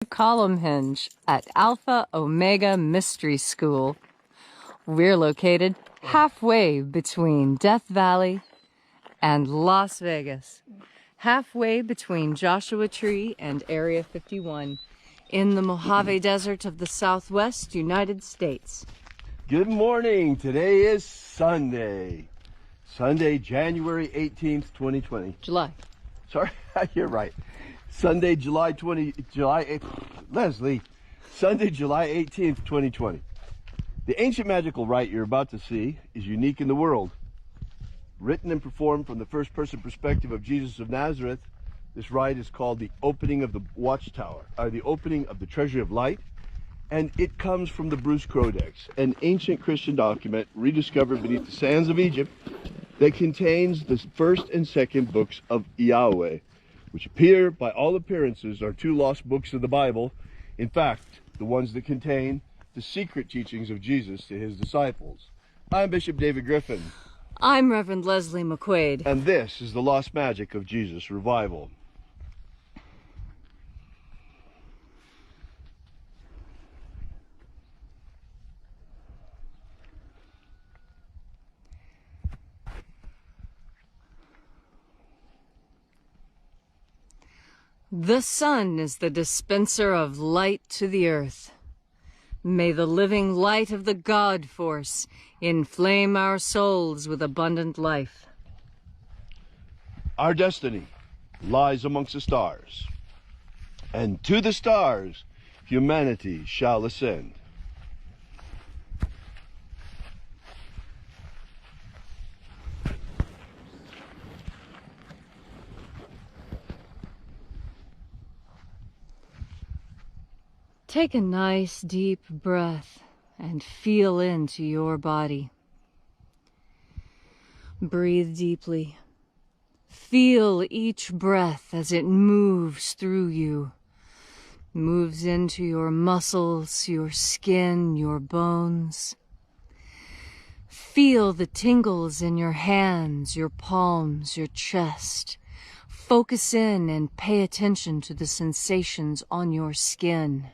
Column hinge at Alpha Ωmega Mystery School. We're located halfway between Death Valley and Las Vegas, halfway between Joshua Tree and Area 51 in the Mojave Desert of the Southwest United States. Good morning. Today is Sunday, January 18th, 2020. July. Sorry, you're right. Sunday, July 18th, 2020. The ancient magical rite you're about to see is unique in the world. Written and performed from the first-person perspective of Jesus of Nazareth, this rite is called the opening of the watchtower, the opening of the Treasury of Light, and it comes from the Bruce Codex, an ancient Christian document rediscovered beneath the sands of Egypt that contains the first and second books of Yahweh, which appear, by all appearances, are two lost books of the Bible. In fact, the ones that contain the secret teachings of Jesus to his disciples. I'm Bishop David Griffin. I'm Reverend Leslie McQuade. And this is the Lost Magic of Jesus Revival. The sun is the dispenser of light to the earth. May the living light of the God force inflame our souls with abundant life. Our destiny lies amongst the stars, and to the stars humanity shall ascend. Take a nice deep breath and feel into your body. Breathe deeply. Feel each breath as it moves through you, moves into your muscles, your skin, your bones. Feel the tingles in your hands, your palms, your chest. Focus in and pay attention to the sensations on your skin.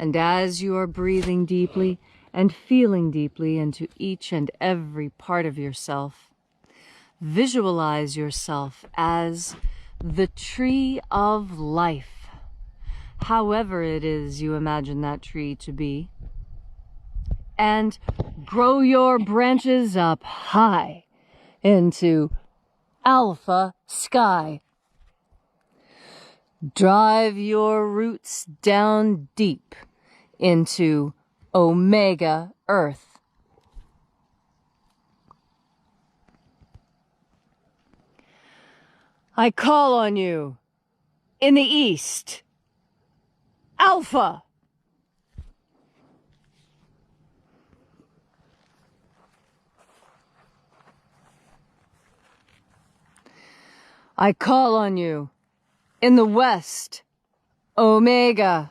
And as you are breathing deeply and feeling deeply into each and every part of yourself, visualize yourself as the tree of life, however it is you imagine that tree to be, and grow your branches up high into alpha sky. Drive your roots down deep into Omega Earth. I call on you in the east, Alpha. I call on you in the west, Omega.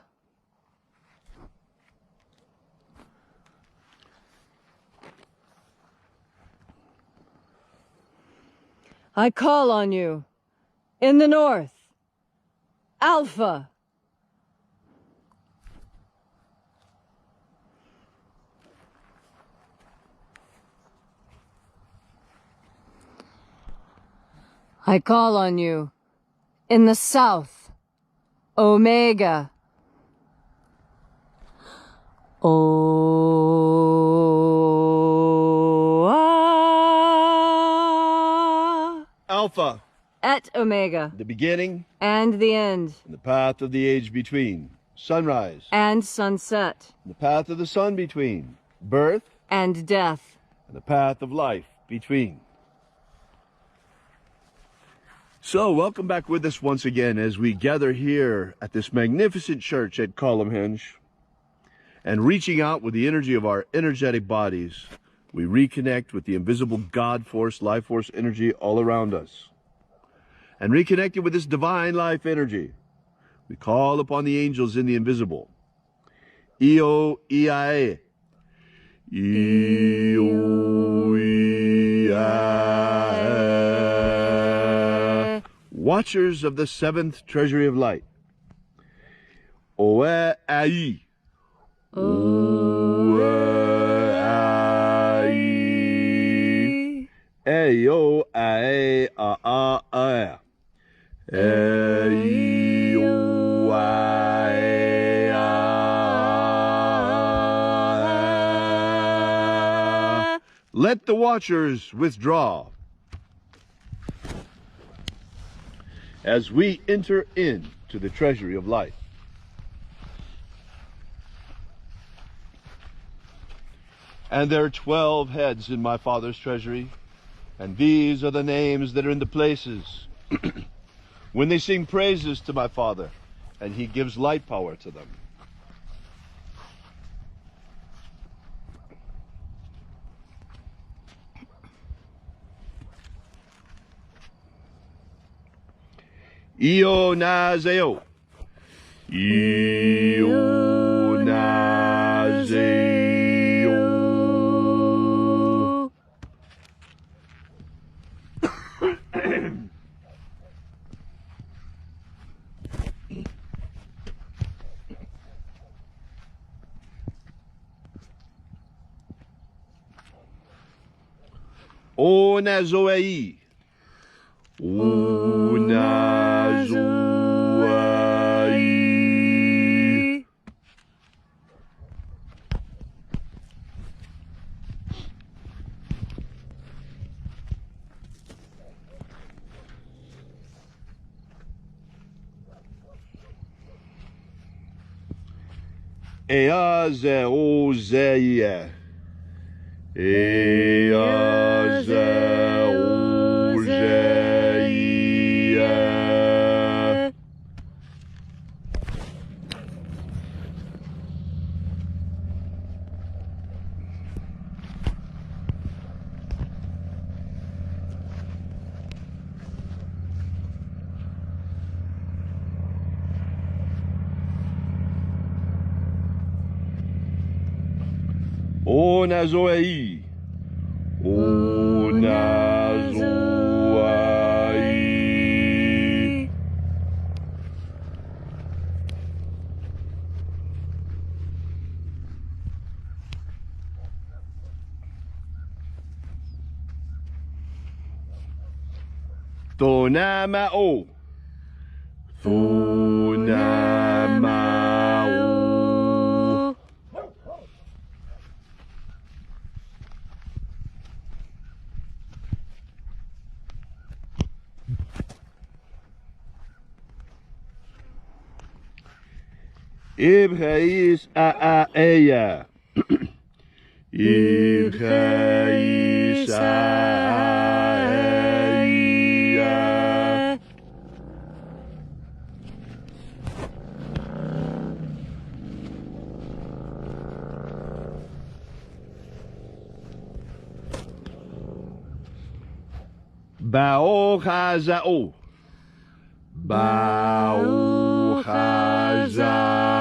I call on you in the north, Alpha. I call on you in the south, Omega. Alpha. Et Omega. The beginning. And the end. And the path of the age between. Sunrise. And sunset. And the path of the sun between. Birth. And death. And the path of life between. So, welcome back with us once again as we gather here at this magnificent church at Column Hinge. And reaching out with the energy of our energetic bodies, we reconnect with the invisible God force, life force energy all around us. And reconnected with this divine life energy, we call upon the angels in the invisible. Io, Iae. Io, Iae. Watchers of the seventh Treasury of Light. Oe ai. Oe ai. E o a a a. E o a a. Let the watchers withdraw. As we enter into the treasury of light. And there are 12 heads in my Father's treasury, and these are the names that are in the places when they sing praises to my Father, and he gives light power to them. Io naseo. Io naseo. O nazoei. O nazoei. Ea ze o zeie. Ea ze o zeie. O nazoei. O nazoei. Tonamao. Tonamao. Ibreis a eia. Ibreis a eia. Bao chazao. Bao chazao.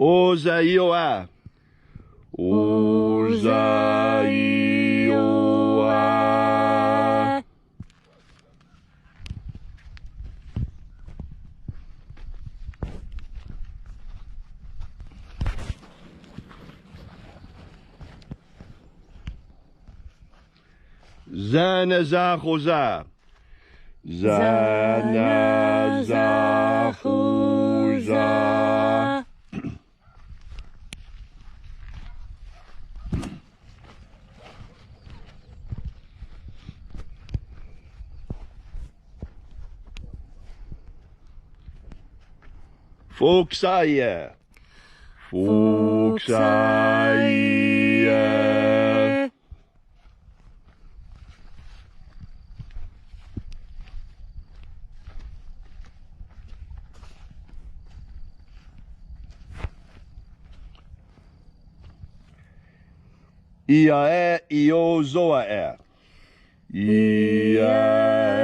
Ozaioa. Ozaioa. Zanazachoza. Zanazachoza. Foxaia. Foxaia. Iae iozoae. Iae.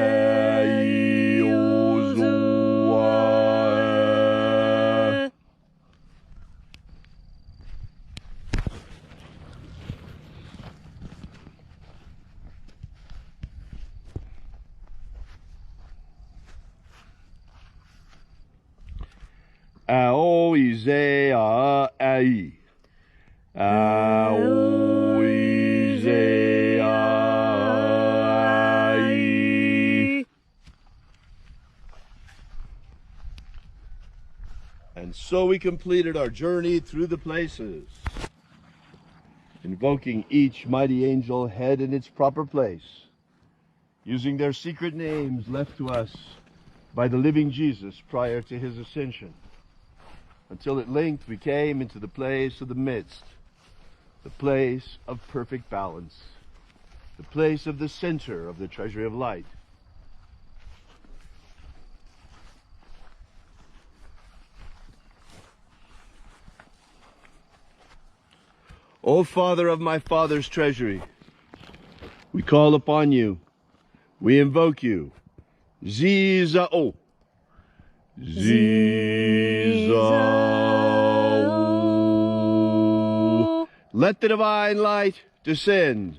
Aoizea-ai. Aoizea-ai. And so we completed our journey through the places, invoking each mighty angel head in its proper place, using their secret names left to us by the living Jesus prior to his ascension, until at length we came into the place of the midst, the place of perfect balance, the place of the center of the treasury of light. O Father of my Father's treasury, we call upon you, we invoke you, Zizao, Zizao. Let the divine light descend.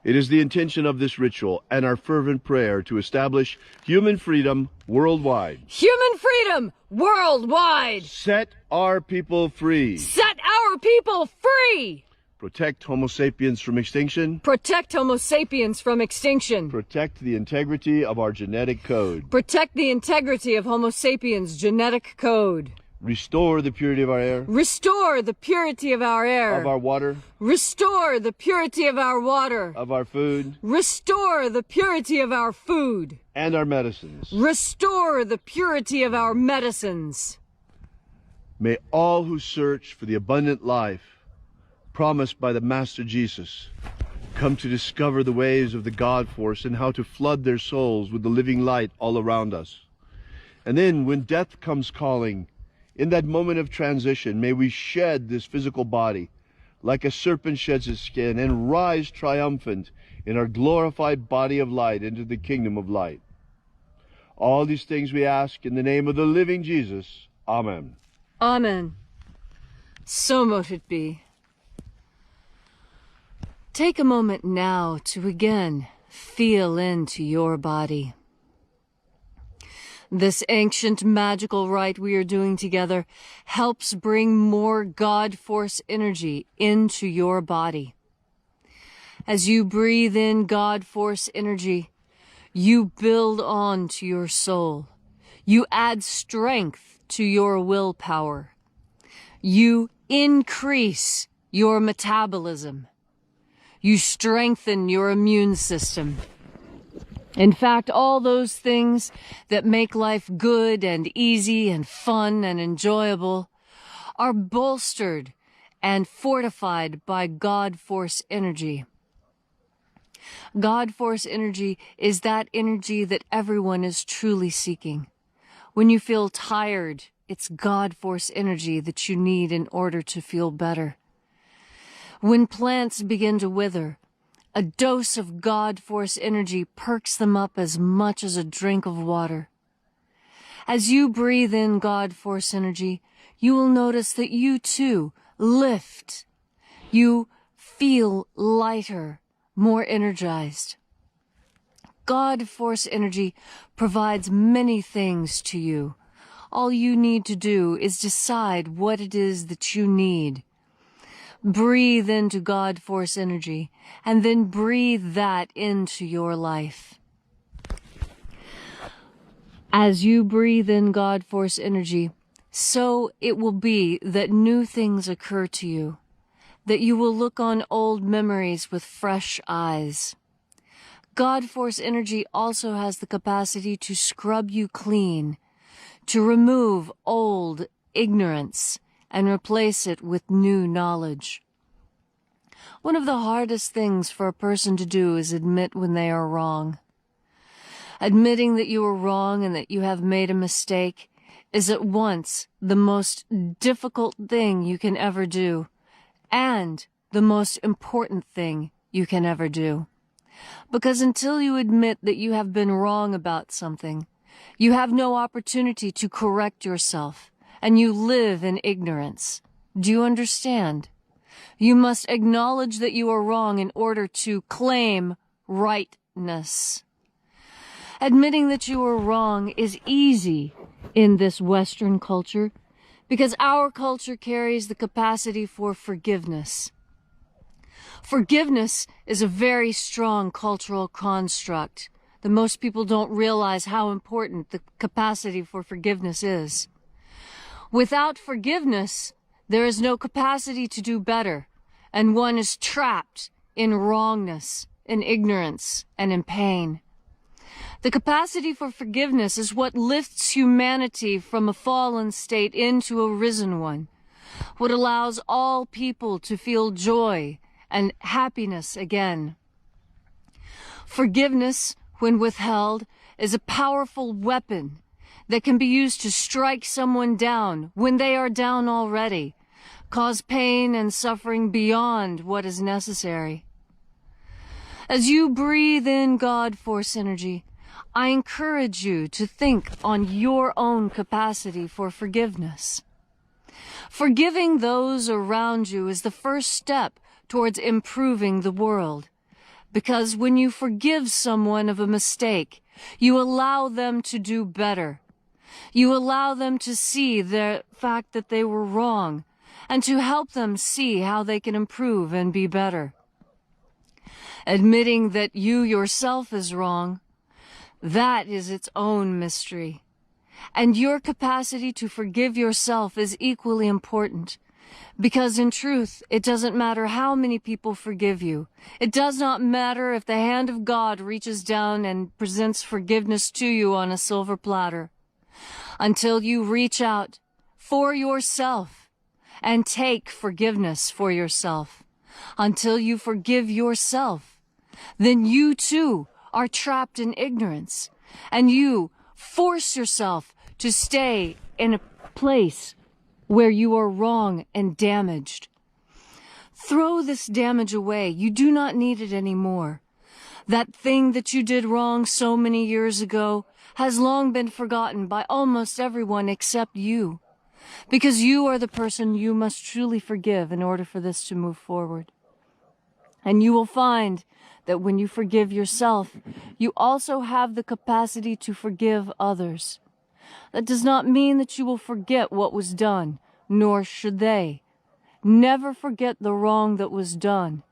It is the intention of this ritual and our fervent prayer to establish human freedom worldwide. Human freedom worldwide! Set our people free. Set our people free! Protect Homo sapiens from extinction. Protect Homo sapiens from extinction. Protect the integrity of our genetic code. Protect the integrity of Homo sapiens' genetic code. Restore the purity of our air. Restore the purity of our air. Of our water. Restore the purity of our water. Of our food. Restore the purity of our food. And our medicines. Restore the purity of our medicines. May all who search for the abundant life promised by the Master Jesus come to discover the ways of the God force and how to flood their souls with the living light all around us. And then when death comes calling, in that moment of transition, may we shed this physical body like a serpent sheds its skin and rise triumphant in our glorified body of light into the kingdom of light. All these things we ask in the name of the living Jesus. Amen. Amen. So mote it be. Take a moment now to again feel into your body. This ancient magical rite we are doing together helps bring more God force energy into your body. As you breathe in God force energy, you build on to your soul. You add strength to your willpower. You increase your metabolism. You strengthen your immune system. In fact, all those things that make life good and easy and fun and enjoyable are bolstered and fortified by God force energy. God force energy is that energy that everyone is truly seeking. When you feel tired, it's God force energy that you need in order to feel better. When plants begin to wither, a dose of God force energy perks them up as much as a drink of water. As you breathe in God force energy, you will notice that you too lift. You feel lighter, more energized. God force energy provides many things to you. All you need to do is decide what it is that you need. Breathe into God force energy, and then breathe that into your life. As you breathe in God force energy, so it will be that new things occur to you, that you will look on old memories with fresh eyes. God force energy also has the capacity to scrub you clean, to remove old ignorance, and replace it with new knowledge. One of the hardest things for a person to do is admit when they are wrong. Admitting that you are wrong and that you have made a mistake is at once the most difficult thing you can ever do, and the most important thing you can ever do. Because until you admit that you have been wrong about something, you have no opportunity to correct yourself, and you live in ignorance. Do you understand? You must acknowledge that you are wrong in order to claim rightness. Admitting that you are wrong is easy in this Western culture because our culture carries the capacity for forgiveness. Forgiveness is a very strong cultural construct that most people don't realize how important the capacity for forgiveness is. Without forgiveness, there is no capacity to do better, and one is trapped in wrongness, in ignorance, and in pain. The capacity for forgiveness is what lifts humanity from a fallen state into a risen one, what allows all people to feel joy and happiness again. Forgiveness, when withheld, is a powerful weapon that can be used to strike someone down when they are down already, cause pain and suffering beyond what is necessary. As you breathe in God Force energy, I encourage you to think on your own capacity for forgiveness. Forgiving those around you is the first step towards improving the world, because when you forgive someone of a mistake, you allow them to do better. You allow them to see the fact that they were wrong, and to help them see how they can improve and be better. Admitting that you yourself is wrong, that is its own mystery. And your capacity to forgive yourself is equally important, because in truth, it doesn't matter how many people forgive you. It does not matter if the hand of God reaches down and presents forgiveness to you on a silver platter. Until you reach out for yourself and take forgiveness for yourself, until you forgive yourself, then you too are trapped in ignorance, and you force yourself to stay in a place where you are wrong and damaged. Throw this damage away. You do not need it anymore. That thing that you did wrong so many years ago has long been forgotten by almost everyone except you, because you are the person you must truly forgive in order for this to move forward. And you will find that when you forgive yourself, you also have the capacity to forgive others. That does not mean that you will forget what was done, nor should they. Never forget the wrong that was done,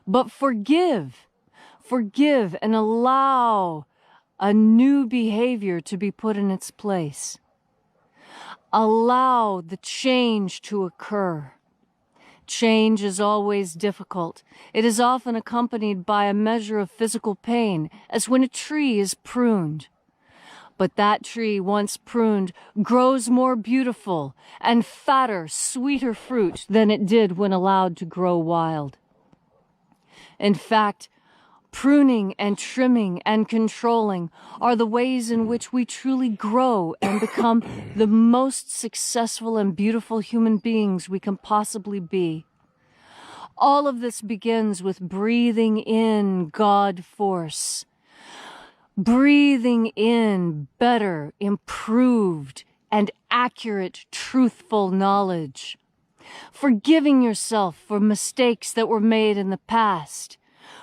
but forgive. Forgive and allow a new behavior to be put in its place. Allow the change to occur. Change is always difficult. It is often accompanied by a measure of physical pain, as when a tree is pruned. But that tree, once pruned, grows more beautiful and fatter, sweeter fruit than it did when allowed to grow wild. In fact, pruning and trimming and controlling are the ways in which we truly grow and become the most successful and beautiful human beings we can possibly be. All of this begins with breathing in God Force. Breathing in better, improved, and accurate, truthful knowledge. Forgiving yourself for mistakes that were made in the past.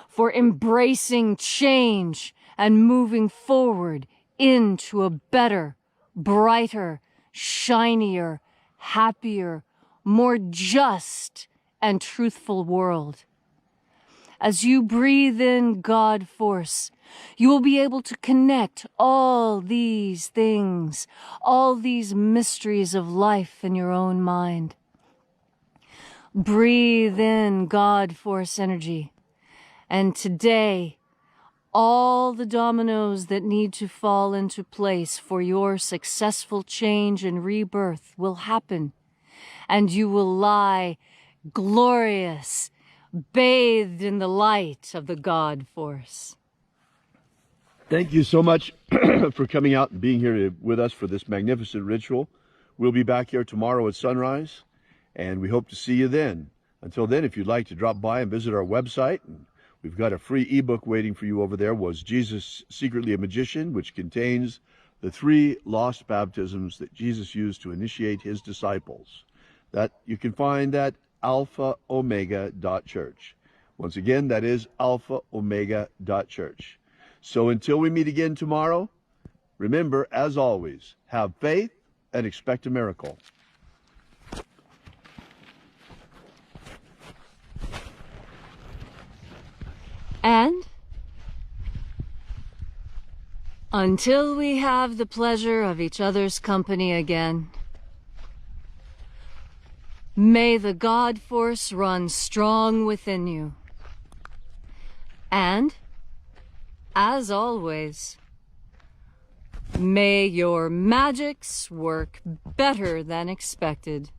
For embracing change and moving forward into a better, brighter, shinier, happier, more just and truthful world. As you breathe in God Force, you will be able to connect all these things, all these mysteries of life in your own mind. Breathe in God Force energy. And today, all the dominoes that need to fall into place for your successful change and rebirth will happen, and you will lie glorious, bathed in the light of the God Force. Thank you so much for coming out and being here with us for this magnificent ritual. We'll be back here tomorrow at sunrise, and we hope to see you then. Until then, if you'd like to drop by and visit our website, we've got a free ebook waiting for you over there, Was Jesus Secretly a Magician?, which contains the 3 lost baptisms that Jesus used to initiate his disciples. That you can find at alphaomega.church. Once again, that is alphaomega.church. So until we meet again tomorrow, remember, as always, have faith, and expect a miracle. And until we have the pleasure of each other's company again, may the God Force run strong within you. And, as always, may your magics work better than expected.